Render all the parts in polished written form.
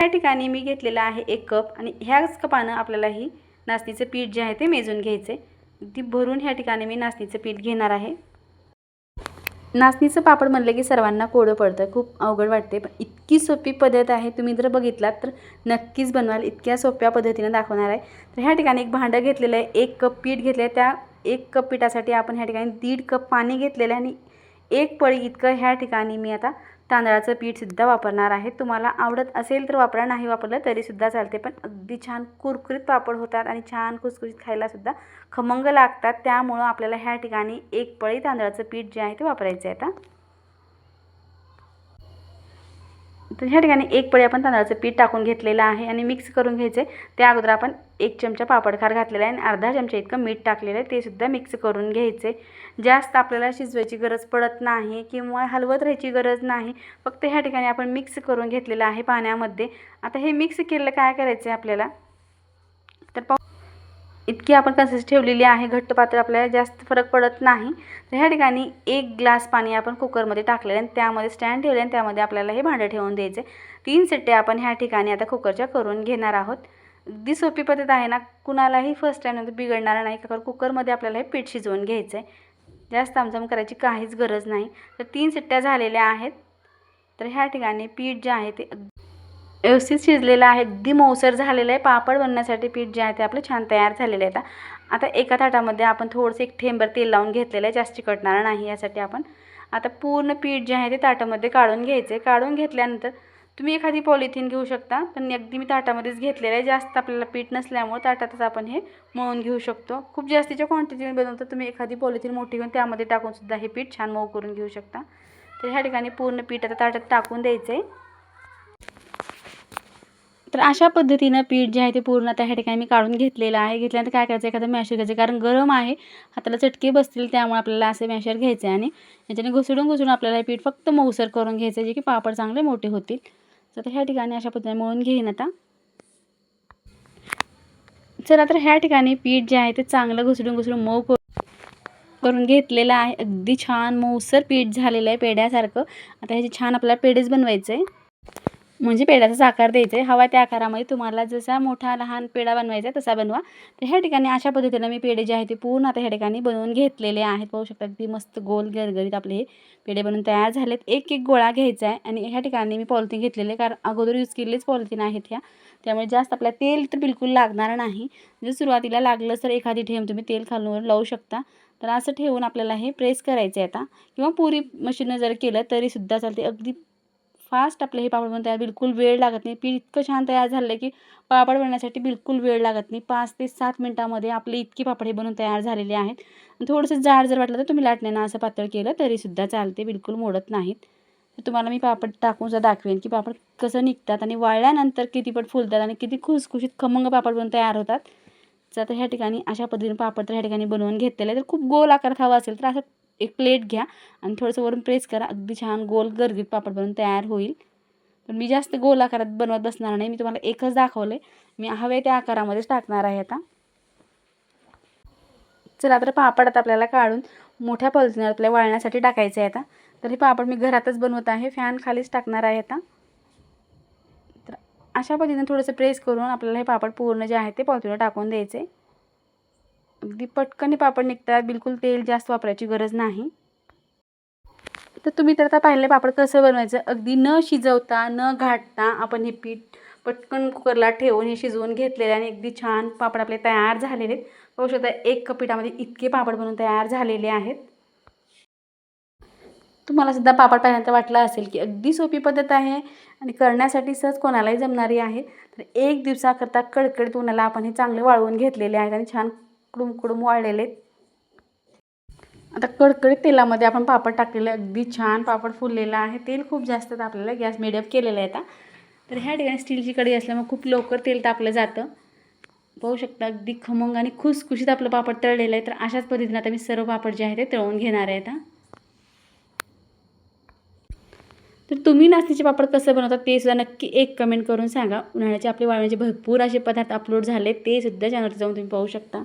या ठिकाणी मी घेतलेला आहे 1 कप आणि ह्याच कपानं आपल्याला ही नाचणीचं पीठ जे आहे ते मेजून घ्यायचं आहे। ती भरून ह्या ठिकाणी मी नाचणीचं पीठ घेणार आहे। नाचणीचं पापड म्हणलं की सर्वांना कोडं पडतं, खूप अवघड वाटते, पण इतकी सोपी पद्धत आहे। तुम्ही जर बघितलात तर नक्कीच बनवाल। इतक्या सोप्या पद्धतीने दाखवणार आहे। तर ह्या ठिकाणी एक भांडं घेतलेलं आहे, 1 कप पीठ घेतले आहे। त्या 1 कप पीठासाठी आपण ह्या ठिकाणी 1.5 कप पाणी घेतलेलं आहे आणि 1 पळी इतकं ह्या ठिकाणी मी आता तांदळाचं पीठ सुद्धा वापरणार आहे। तुम्हाला आवडत असेल तर वापरा, नाही वापरलं तरी सुद्धा चालते, पण अगदी छान कुरकुरीत पापड होतात आणि छान खुसखुशीत खायला सुद्धा खमंग लागतात। त्यामुळे आपल्याला ह्या ठिकाणी 1 पळी तांदळाचं पीठ जे आहे ते वापरायचं आहे। आता तर ह्या ठिकाणी 1 पळी आपण तांदळाचं पीठ टाकून घेतलेलं आहे आणि मिक्स करून घ्यायचे। त्या अगोदर आपण 1 चमचा पापडखार घातलेला आहे आणि अर्धा चमचा इतकं मीठ टाकलेलं आहे, ते सुद्धा मिक्स करून घ्यायचे। जास्त आपल्याला शिजवायची गरज पडत नाही किंवा हलवत राहायची गरज नाही, फक्त ह्या ठिकाणी आपण मिक्स करून घेतलेलं आहे पाण्यामध्ये। आता हे मिक्स केलेलं काय करायचं आहे आपल्याला, तर इतकी आपण कन्सिस्टन्सी ठेवलेली आहे, घट्ट पातळ आपल्याला जास्त फरक पडत नाही। तर ह्या ठिकाणी 1 ग्लास पाणी आपण कुकरमध्ये टाकलेलं आणि त्यामध्ये स्टँड ठेवले आणि त्यामध्ये आपल्याला हे भांडं ठेवून द्यायचे। 3 शिट्ट्या आपण ह्या ठिकाणी आता कुकरच्या करून घेणार आहोत। अगदी सोपी पद्धत आहे ना, कुणालाही फर्स्ट टाइम नंतर बिघडणार नाही, कारण कुकरमध्ये आपल्याला हे पीठ शिजवून घ्यायचं आहे। जास्त आमचाम करायची काहीच गरज नाही। तर 3 शिट्ट्या झालेल्या आहेत। तर ह्या ठिकाणी पीठ जे आहे ते व्यवस्थित शिजलेलं आहे, अगदी मऊसर झालेलं आहे। पापड बनवण्यासाठी पीठ जे आहे ते आपलं छान तयार झालेलं आहे। आता एका ताटामध्ये आपण थोडंसं 1 थेंबर तेल लावून घेतलेलं आहे, जास्त चिकटणार नाही यासाठी आपण आता पूर्ण पीठ जे आहे ते ताटामध्ये काढून घ्यायचे। काढून घेतल्यानंतर तुम्ही एखादी पॉलिथिन घेऊ शकता, पण अगदी मी ताटामध्येच घेतलेलं आहे। जास्त आपल्याला पीठ नसल्यामुळे ताटातच आपण हे मळून घेऊ शकतो। खूप जास्तीच्या क्वांटिटीने बनवतो तुम्ही एखादी पॉलिथिन मोठी घेऊन त्यामध्ये टाकून सुद्धा हे पीठ छान मऊ करून घेऊ शकता। तर ह्या ठिकाणी पूर्ण पीठ आता ताटात टाकून द्यायचे। तर अशा पद्धतीने पीठ जे आहे ते पूर्ण आता ह्या ठिकाणी मी काढून घेतलेलं आहे। घेतल्यानंतर काय करायचं, एखादं मॅशर घ्यायचं, कारण गरम आहे, हाताला चटके बसतील, त्यामुळे आपल्याला असे मॅशर घ्यायचे आणि याच्याने घुसडून आपल्याला हे पीठ फक्त मऊसर करून घ्यायचं, जे की पापड चांगले मोठे होतील। तर ह्या ठिकाणी अशा पद्धतीने मळून घेईन आता। चला, तर ह्या ठिकाणी पीठ जे आहे ते चांगलं घुसडून मऊ करून घेतलेलं आहे। अगदी छान मऊसर पीठ झालेलं आहे पेढ्यासारखं। आता ह्याचे छान आपल्याला पेढेच बनवायचे आहे, म्हणजे पेढ्याचा आकार द्यायचा आहे। हवा त्या आकारामध्ये तुम्हाला जसा मोठा लहान पेढा बनवायचा आहे तसा बनवा। तर ह्या ठिकाणी अशा पद्धतीने मी पेढे जे आहे ते पूर्ण आता ह्या ठिकाणी बनवून घेतलेले आहेत। पाहू शकता अगदी मस्त गोल गरगरीत आपले हे पेढे बनवून तयार झालेत। एक गोळा घ्यायचा आहे आणि ह्या ठिकाणी मी पॉलिथिन घेतलेले, कारण अगोदर यूज केलेलेच पॉलिथिन आहेत ह्या, त्यामुळे जास्त आपल्याला तेल तर बिलकुल लागणार नाही। जर सुरुवातीला लागलं तर एखादी ठेम तुम्ही तेल खालून लावू शकता। तर असं ठेवून आपल्याला हे प्रेस करायचं आहे आता, किंवा पुरी मशीनने जर केलं तरी सुद्धा चालते। अगदी फास्ट आपले हे पापड बनवून तयार, बिलकुल वेळ लागत नाही। पीठ इतकं छान तयार झालं की पापड बनवण्यासाठी बिलकुल वेळ लागत नाही। 5 ते 7 मिनिटांमध्ये आपले इतके पापड हे बनवून तयार झालेले आहेत। थोडंसं जाड जर वाटलं तर तुम्ही लाटण्यानं असं पातळ केलं तरी सुद्धा चालते, बिलकुल मोडत नाहीत। तर तुम्हाला मी पापड टाकून सुद्धा दाखवेन की पापड कसं निघतात आणि वाळल्यानंतर किती पट फुलतात आणि किती खुसखुशीत खमंग पापड बनवून तयार होतात। तर ह्या ठिकाणी अशा पद्धतीने पापड तर ह्या ठिकाणी बनवून घेतलेले। तर खूप गोल आकार हवा असेल तर असं एक प्लेट घ्या आणि थोडंसं वरून प्रेस करा, अगदी छान गोल गरगरीत पापड बनवून तयार होईल। पण मी जास्त गोल आकारात बनवत बसणार नाही, मी तुम्हाला एकच दाखवले, मी हवे त्या आकारामध्येच टाकणार आहे आता। चला, तर पापड आता आपल्याला काढून मोठ्या पॉलिथिनवर आपल्याला वाळण्यासाठी टाकायचं आहे आता। तर हे पापड मी घरातच बनवत आहे, फॅन खालीच टाकणार आहे आता। तर अशा पद्धतीने थोडंसं प्रेस करून आपल्याला हे पापड पूर्ण जे आहे ते पॉलिथिनवर टाकून द्यायचे। अगदी पटकन पापड निघतात, बिलकुल तेल जास्त वापरायची गरज नाही। तर तुम्ही तर आता पाहिले पापड कसं बनवायचं, अगदी न शिजवता न घाटता आपण हे पीठ पटकन कुकरला ठेवून हे शिजवून घेतलेले आणि अगदी छान पापड आपले तयार झालेले आहेत। पाहू शकता 1 कप पीठामध्ये इतके पापड बनवून तयार झालेले आहेत। तुम्हाला सुद्धा पापड पाहिल्यानंतर वाटलं असेल की अगदी सोपी पद्धत आहे आणि करण्यासाठी सहज कोणालाही जमणारी आहे। तर 1 दिवसाकरता कडकडीत उन्हाला आपण हे चांगले वाळवून घेतलेले आहेत आणि छान कुडूम वाळलेले आहेत। आता कडकडीत तेलामध्ये आपण पापड टाकलेले, अगदी छान पापड फुललेला आहे। तेल खूप जास्त तापलेलं, गॅस मीडियम केलेला आहे आता। तर ह्या ठिकाणी स्टीलची कढई असल्यामुळे खूप लवकर तेल तापलं जातं। पाहू शकता अगदी खमंग आणि खुसखुशीत आपलं पापड तळलेलं आहे। तर अशाच पद्धतीने आता मी सर्व पापड जे आहे ते तळून घेणार आहे आता। तर तुम्ही नाचणीचे पापड कसं बनवतात ते सुद्धा नक्की एक कमेंट करून सांगा। उन्हाळ्याचे आपले वाळवण्याचे भरपूर असे पदार्थ अपलोड झाले, ते सुद्धा चॅनलवर जाऊन तुम्ही पाहू शकता।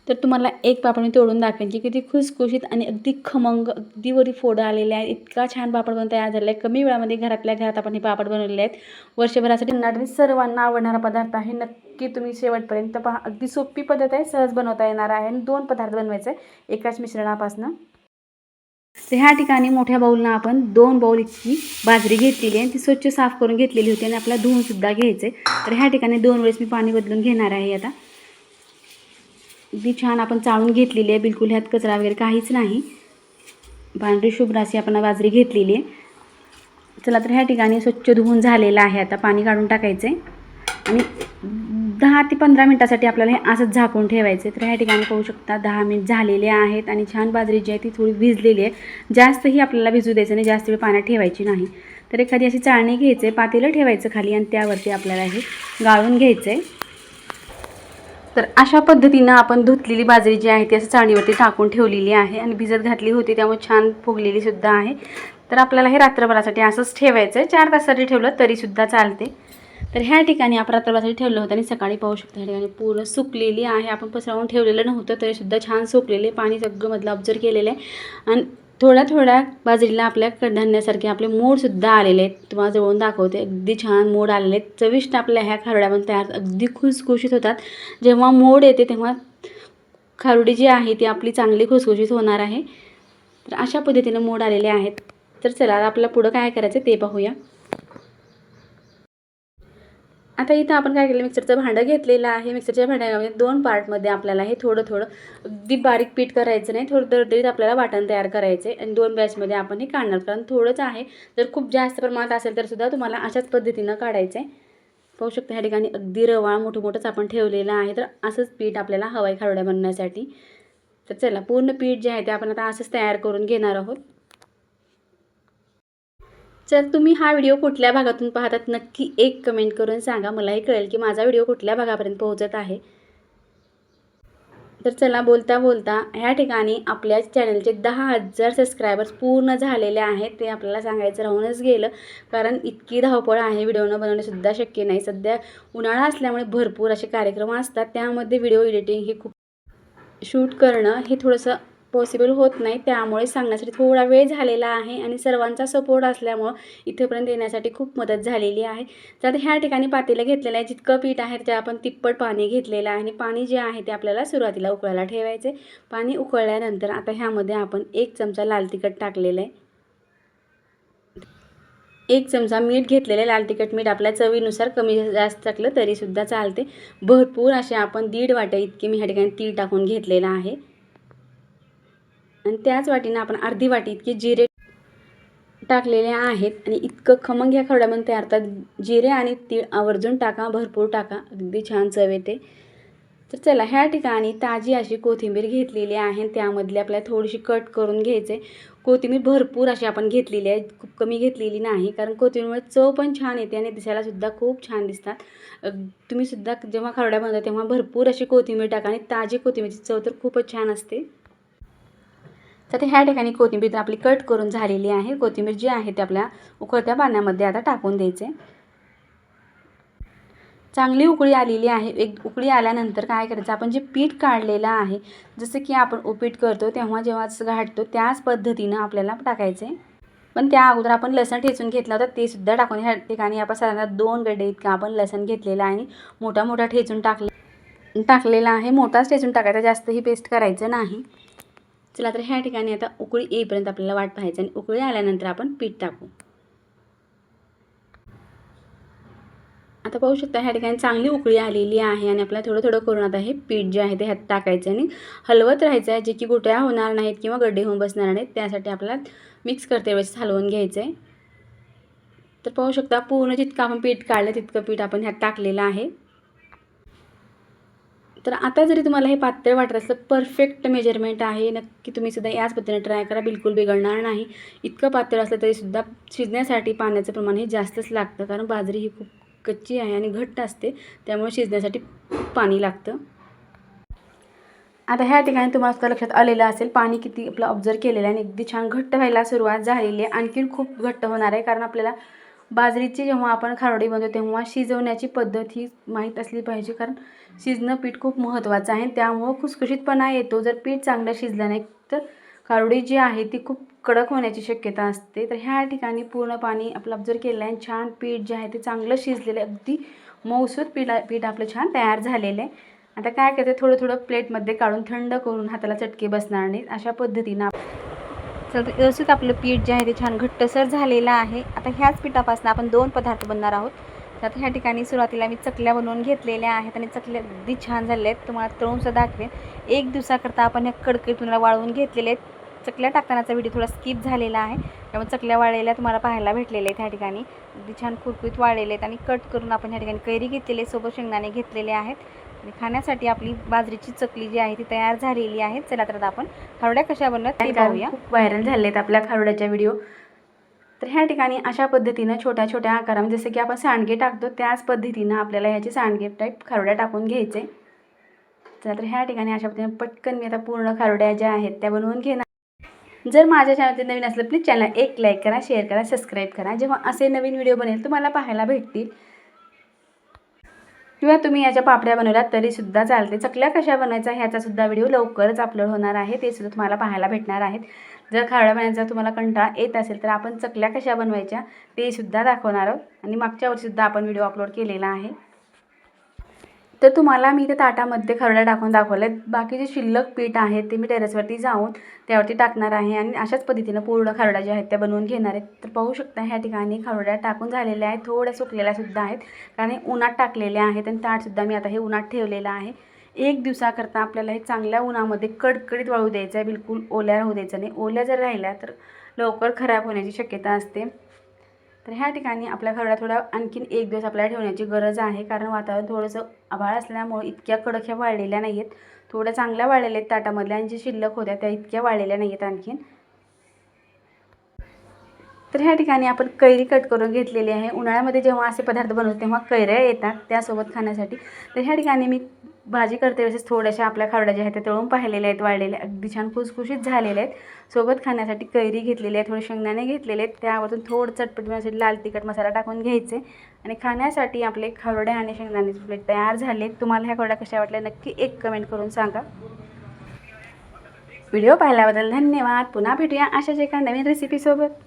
तर तुम्हाला एक पापड मी तोडून दाखवेन की किती खुसखुशीत आणि अगदी खमंग, अगदी वरी फोडं आलेले आहेत. इतका छान पापड बनवून तयार झालेला आहे. कमी वेळामध्ये घरातल्या घरात आपण हे पापड बनवलेले आहेत. वर्षभरासाठी नाटवी सर्वांना आवडणारा पदार्थ आहे. नक्की तुम्ही शेवटपर्यंत पहा. अगदी सोपी पद्धत आहे, सहज बनवता येणार आहे आणि 2 पदार्थ बनवायचे एकाच मिश्रणापासून. तर ह्या ठिकाणी मोठ्या बाऊलनं आपण 2 बाऊल इतकी बाजरी घेतलेली आहे. ती स्वच्छ साफ करून घेतलेली होती आणि आपल्याला धुवून सुद्धा घ्यायचे. तर ह्या ठिकाणी 2 वेळेस मी पाणी बदलून घेणार आहे. आता अगदी छान आपण चाळून घेतलेली आहे. बिलकुल ह्यात कचरा वगैरे काहीच नाही. पांढरी शुभ्र अशी आपण बाजरी घेतलेली आहे. चला तर ह्या ठिकाणी स्वच्छ धुवून झालेलं आहे. आता पाणी काढून टाकायचं आहे आणि 10 ते 15 मिनिटासाठी आपल्याला हे असंच झाकून ठेवायचं. तर ह्या ठिकाणी पाहू शकता 10 मिनिट झालेले आहेत आणि छान बाजरी जी आहे ती थोडी भिजलेली आहे. जास्तही आपल्याला भिजू द्यायचं नाही, जास्त वेळ पाण्यात ठेवायची नाही. तर एखादी अशी चाळणी घ्यायचं आहे, पातेलं ठेवायचं खाली आणि त्यावरती आपल्याला हे गाळून घ्यायचं आहे. तर अशा पद्धतीनं आपण धुतलेली बाजरी जी आहे ती असं चाळणीवरती टाकून ठेवलेली आहे आणि भिजत घातली होती त्यामुळे छान फुगलेली सुद्धा आहे. तर आपल्याला हे रात्रभरासाठी असंच ठेवायचं आहे. 4 तासासाठी ठेवलं तरीसुद्धा चालते. तर ह्या ठिकाणी आपण रात्रभरासाठी ठेवलं होतं आणि सकाळी पाहू शकता ह्या ठिकाणी पूर्ण सुकलेली आहे. आपण पसरवून ठेवलेलं नव्हतं तरीसुद्धा छान सुकलेले, पाणी सगळं मधलं ऑब्झर्व केलेलं आहे आणि थोड्या थोड्या बाजरीला आपल्या कडधान्यासारखे आपले मोडसुद्धा आलेले आहेत. तुम्हाला जवळून दाखवते, अगदी छान मोड आलेले आहेत. चविष्ट आपल्या ह्या खारुड्या पण तयार अगदी खुसखुशीत होतात. जेव्हा मोड येते तेव्हा खारुडी जी आहे ती आपली चांगली खुसखुशीत होणार आहे. तर अशा पद्धतीने मोड आलेले आहेत. तर चला आपल्याला पुढं काय करायचं ते पाहूया. आता इथं आपण काय केलं, मिक्सरचं भांडं घेतलेलं आहे. मिक्सरच्या भांड्यामध्ये 2 पार्टमध्ये आपल्याला हे थोडं थोडं अगदी बारीक पीठ करायचं नाही, थोडं दरदरीत आपल्याला वाटण तयार करायचं आहे आणि 2 बॅचमध्ये आपण हे काढणार. कारण थोडंच आहे, जर खूप जास्त प्रमाणात असेल तर सुद्धा तुम्हाला अशाच पद्धतीनं काढायचं आहे. पाहू शकता ह्या ठिकाणी अगदी रवाळ मोठं आपण ठेवलेलं आहे. तर असंच पीठ आपल्याला हवं आहे खारुड्या बनवण्यासाठी. तर चला पूर्ण पीठ जे आहे ते आपण आता असंच तयार करून घेणार आहोत. जर तुम्ही हा व्हिडिओ कुठल्या भागातून पाहतात नक्की एक कमेंट करून सांगा. मलाही कळेल की माझा व्हिडिओ कुठल्या भागापर्यंत पोहोचत आहे. तर चला बोलता बोलता ह्या ठिकाणी आपल्या चॅनलचे 10,000 सबस्क्रायबर्स पूर्ण झालेले आहेत. ते आपल्याला सांगायचं राहूनच गेलं, कारण इतकी धावपळ आहे, व्हिडिओ न बनवणंसुद्धा शक्य नाही. सध्या उन्हाळा असल्यामुळे भरपूर असे कार्यक्रम असतात, त्यामध्ये व्हिडिओ एडिटिंग हे खूप शूट करणं हे थोडंसं पॉसिबल होत नाही. त्यामुळे सांगण्यासाठी थोडा वेळ झालेला आहे आणि सर्वांचा सपोर्ट असल्यामुळं इथेपर्यंत येण्यासाठी खूप मदत झालेली आहे. तर ह्या ठिकाणी पातेलं घेतलेलं आहे. जितकं पीठ आहे ते आपण तिप्पट पाणी घेतलेलं आहे आणि पाणी जे आहे ते आपल्याला सुरुवातीला उकळायला ठेवायचे. पाणी उकळल्यानंतर आता ह्यामध्ये आपण 1 चमचा लाल तिखट टाकलेलं आहे. 1 चमचा मीठ घेतलेलं आहे. लाल तिखट मीठ आपल्या चवीनुसार कमी जास्त टाकलं तरीसुद्धा चालते. भरपूर असे आपण 1.5 वाट्या इतकी मी ह्या ठिकाणी तीळ टाकून घेतलेलं आहे आणि त्याच वाटीनं आपण अर्धी वाटी इतके जिरे टाकलेले आहेत आणि इतकं खमंग ह्या खारुड्यामध्ये तयार होतात. जिरे आणि तीळ आवर्जून टाका, भरपूर टाका, अगदी छान चव येते. तर चला ह्या ठिकाणी ताजी अशी कोथिंबीर घेतलेली आहे. त्यामधली आपल्याला थोडीशी कट करून घ्यायचे. कोथिंबीर भरपूर अशी आपण घेतलेली आहे, खूप कमी घेतलेली नाही, कारण कोथिंबीरमुळे चव पण छान येते आणि दिसायलासुद्धा खूप छान दिसतात. तुम्हीसुद्धा जेव्हा खारुड्या बनवता तेव्हा भरपूर अशी कोथिंबीर टाका आणि ताजी कोथिंबीरची चव तर खूपच छान असते. तर ह्या ठिकाणी कोथिंबीर आपली कट करून झालेली आहे. कोथिंबीर जी आहे ते आपल्या उकळत्या पाण्यामध्ये आता टाकून द्यायचे. चांगली उकळी आलेली आहे. एक उकळी आल्यानंतर काय करायचं, आपण जे पीठ काढलेलं आहे, जसं की आपण उपीट करतो तेव्हा जेव्हा घाटतो त्याच पद्धतीनं आपल्याला टाकायचं आहे. पण त्या अगोदर आपण लसण ठेचून घेतला होता ते सुद्धा टाकून ह्या ठिकाणी आपण साधारण 2 गड्डे इतका आपण लसण घेतलेला आहे आणि मोठा ठेचून टाकलेला आहे. मोठाच ठेचून टाकायचा, जास्तही पेस्ट करायचं नाही. चला तर ह्या ठिकाणी आता उकळी येईपर्यंत आपल्याला वाट पाहायचं आणि उकळी आल्यानंतर आपण पीठ टाकू. आता पाहू शकता ह्या ठिकाणी चांगली उकळी आलेली आहे आणि आपल्याला थोडं थोडं करून आता हे पीठ जे आहे ते ह्यात टाकायचं आणि हलवत राहायचं आहे, जे की गुठळ्या होणार नाहीत किंवा गड्डे होऊन बसणार नाहीत. त्यासाठी आपल्याला मिक्स करते वेळेस हलवून घ्यायचं आहे. तर पाहू शकता पूर्ण जितकं आपण पीठ काढलं तितकं पीठ आपण ह्यात टाकलेलं आहे. तर आता जरी तुम्हाला हे पातळ वाटत असलं, परफेक्ट मेजरमेंट आहे. नक्की तुम्ही सुद्धा याच पद्धतीने ट्राय करा, बिलकुल बिघडणार नाही. इतकं पातळ असलं तरीसुद्धा शिजण्यासाठी पाण्याचं प्रमाण हे जास्तच लागतं, कारण बाजरी ही खूप कच्ची आहे आणि घट्ट असते, त्यामुळे शिजण्यासाठी पाणी लागतं. आता ह्या ठिकाणी तुम्हाला सुद्धा लक्षात आलेलं असेल पाणी किती आपलं ऑब्झर्व केलेलं आहे आणि अगदी छान घट्ट व्हायला सुरुवात झालेली आहे. आणखीन खूप घट्ट होणार आहे, कारण आपल्याला बाजरीची जेव्हा आपण खारोडी बनवतो तेव्हा शिजवण्याची पद्धत ही माहीत असली पाहिजे, कारण शिजणं पीठ खूप महत्त्वाचं आहे. त्यामुळं खुसखुशीतपणा येतो. जर पीठ चांगलं शिजलं नाही तर खारोडी जी आहे ती खूप कडक होण्याची शक्यता असते. तर ह्या ठिकाणी पूर्ण पाणी आपलं ऑब्झर्व केलं आहे. छान पीठ जे आहे ते चांगलं शिजलेलं आहे. अगदी मऊसूत पीठ आपलं छान तयार झालेलं आहे. आता काय करते, थोडं थोडं प्लेटमध्ये काढून थंड करून हाताला चटके बसणार नाहीत अशा पद्धतीनं व्यवस्थित आपलं पीठ जे आहे ते छान घट्टसर झालेलं आहे. आता ह्याच पिठापासून आपण 2 पदार्थ बनणार आहोत. तर ह्या ठिकाणी सुरुवातीला मी चकल्या बनवून घेतलेल्या आहेत आणि चकल्या अगदी छान झालेल्या आहेत. तुम्हाला तळूनसुद्धा दाखवेन. 1 दिवसाकरता आपण ह्या कडकडीत वाळवून घेतलेले आहेत. चकल्या टाकतानाचा व्हिडिओ थोडा स्किप झालेला आहे, त्यामुळे चकल्या वाळलेल्या तुम्हाला पाहायला भेटलेल्या आहेत. ह्या ठिकाणी अगदी छान कुरकुरीत वाळलेले आहेत आणि कट करून आपण ह्या ठिकाणी कैरी घेतलेले, सोबत शेंगदाणे घेतलेले आहेत. आणि खाण्यासाठी आपली बाजरीची चकली जी आहे ती तयार झालेली आहे. चला तर आता आपण खारोड्या कशा बनवतात ते पाहूया. खूप व्हायरल झाले आहेत आपल्या खारोड्याच्या व्हिडिओ. तर ह्या ठिकाणी अशा पद्धतीनं छोट्या छोट्या आकारामध्ये जसं की आपण सांडगे टाकतो त्याच पद्धतीनं आपल्याला ह्याचे सांडगे टाईप खारोड्या टाकून घ्यायचे. चला तर ह्या ठिकाणी अशा पद्धतीने पटकन मी आता पूर्ण खारोड्या ज्या आहेत त्या बनवून घेणार. जर माझ्या चॅनलचे नवीन असलं प्लीज चॅनल एक लाईक करा, शेअर करा, सबस्क्राईब करा. जेव्हा असे नवीन व्हिडिओ बनेल तुम्हाला पाहायला भेटतील. किंवा तुम्ही याच्या पापड्या बनवल्यात तरीसुद्धा चालते. चकल्या कशा बनायचा ह्याचासुद्धा व्हिडिओ लवकरच अपलोड होणार आहे, ते सुद्धा तुम्हाला पाहायला भेटणार आहेत. जर खारोड्या बनवायचा तुम्हाला कंटाळा येत असेल तर आपण चकल्या कशा बनवायच्या ते सुद्धा दाखवणार आहोत. आणि मागच्या वर्षीसुद्धा आपण व्हिडिओ अपलोड केलेला आहे. तर तुम्हाला मी इथे ताटामध्ये खारोड्या टाकून दाखवल्या. बाकी जे शिल्लक पीठ आहे ते मी टेरेसवरती जाऊन त्यावरती टाकणार आहे आणि अशाच पद्धतीनं पूर्ण खारोड्या ज्या आहेत त्या बनवून घेणार आहेत. तर पाहू शकता ह्या ठिकाणी खारोड्या टाकून झालेल्या आहेत, थोड्या सुकलेल्यासुद्धा आहेत, कारण हे उन्हात टाकलेल्या आहेत. आणि ताटसुद्धा मी आता हे उन्हात ठेवलेलं आहे. 1 दिवसाकरता आपल्याला हे चांगल्या उन्हामध्ये कडकडीत वाळू द्यायचं आहे, बिलकुल ओल्या राहू द्यायचं नाही. ओल्या जर राहिल्या तर लवकर खराब होण्याची शक्यता असते. तर ह्या ठिकाणी आपल्या खारोड्या थोडा आणखीन 1 दिवस आपल्याला ठेवण्याची गरज आहे, कारण वातावरण थोडंसं आभाळ असल्यामुळे इतक्या कडक ह्या वाळलेल्या नाही आहेत. थोड्या चांगल्या वाळलेल्या आहेत ताटामधल्या, आणि जी शिल्लक होत्या त्या इतक्या वाळलेल्या नाही आहेत आणखीन. तर ह्या ठिकाणी आपण कैरी कट करून घेतलेली आहे. उन्हाळ्यामध्ये जेव्हा असे पदार्थ बनवतो तेव्हा कैऱ्या येतात त्यासोबत खाण्यासाठी. तर ह्या ठिकाणी मी भाजी करते वेळेस थोड्याशा आपल्या खारोड्या ज्या आहेत त्या तळून पाहिलेल्या आहेत, वाळलेल्या अगदी छान खुसखुशीत झालेल्या आहेत. सोबत खाण्यासाठी कैरी घेतलेली आहे, थोडे शेंगदाणे घेतलेले आहेत, त्यावरून थोडं चटपट बनवण्यासाठी लाल तिखट मसाला टाकून घ्यायचे. आणि खाण्यासाठी आपले खारोड्या आणि शेंगदाण्याचे प्लेट तयार झाले. तुम्हाला ह्या खारोड्या कशा वाटल्या नक्की एक कमेंट करून सांगा. व्हिडिओ पाहिल्याबद्दल धन्यवाद. पुन्हा भेटूया अशाच एका नवीन रेसिपीसोबत.